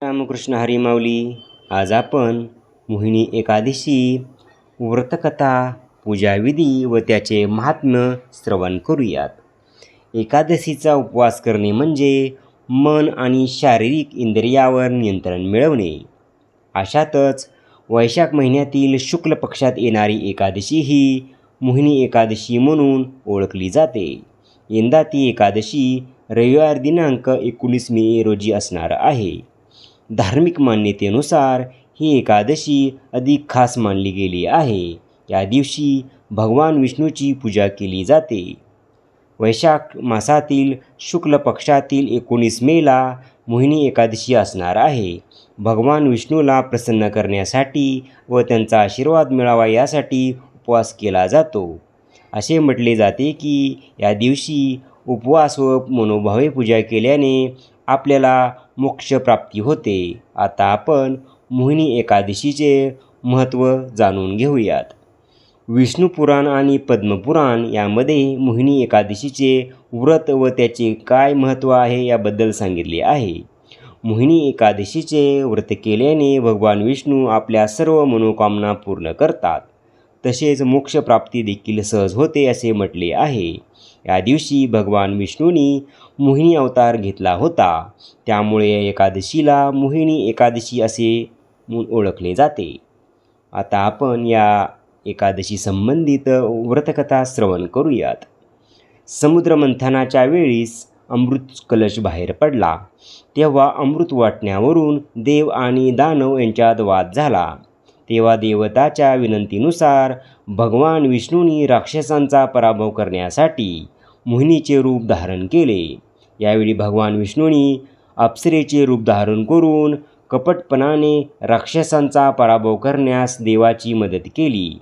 रामकृष्ण हरी माऊली. आज आपण मोहिनी एकादशी व्रतकथा, पूजाविधी व त्याचे महात्म्य श्रवण करूयात. एकादशीचा उपवास करणे म्हणजे मन आणि शारीरिक इंद्रियावर नियंत्रण मिळवणे. अशातच वैशाख महिन्यातील शुक्ल पक्षात येणारी एकादशी ही मोहिनी एकादशी म्हणून ओळखली जाते. यंदा ती एकादशी रविवार दिनांक 19 मे रोजी असणार आहे. धार्मिक मान्यतेनुसार ही एकादशी अधिक खास मानली गेली आहे. या दिवशी भगवान विष्णूची पूजा केली जाते. वैशाख मासातील शुक्ल पक्षातील 19 मेला मोहिनी एकादशी असणार आहे. भगवान विष्णूला प्रसन्न करण्यासाठी व त्यांचा आशीर्वाद मिळावा यासाठी उपवास केला जातो. असे म्हटले जाते की या दिवशी उपवास व मनोभावे पूजा केल्याने आपल्याला मोक्षप्राप्ती होते. आता आपण मोहिनी एकादशीचे महत्त्व जाणून घेऊयात. विष्णू पुराण आणि पद्मपुराण यामध्ये मोहिनी एकादशीचे व्रत व त्याचे काय महत्त्व आहे याबद्दल सांगितले आहे. मोहिनी एकादशीचे व्रत केल्याने भगवान विष्णू आपल्या सर्व मनोकामना पूर्ण करतात. तसेच मोक्षप्राप्ती देखील सहज होते असे म्हटले आहे. या दिवशी भगवान विष्णूंनी मोहिनी अवतार घेतला होता. त्यामुळे या एकादशीला मोहिनी एकादशी असे ओळखले जाते. आता आपण या एकादशी संबंधित व्रतकथा श्रवण करूयात. समुद्र मंथनाच्या वेळीस अमृत कलश बाहेर पडला. तेव्हा अमृत वाटण्यावरून देव आणि दानव यांच्यात वाद झाला. तेव्हा देवताच्या विनंतीनुसार भगवान विष्णूंनी राक्षसांचा पराभव करण्यासाठी मोहिनीचे रूप धारण केले. यावेळी भगवान विष्णूंनी अप्सरेचे रूप धारण करून कपटपणाने राक्षसांचा पराभव करण्यास देवाची मदत केली.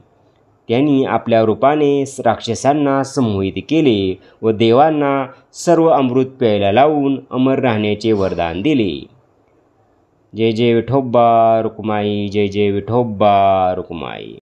त्यांनी आपल्या रूपाने राक्षसांना संमोहित केले व देवांना सर्व अमृत प्यायला लावून अमर राहण्याचे वरदान दिले. जय जय विठोबा रुक्माई, जय जय विठोबा रुक्माई.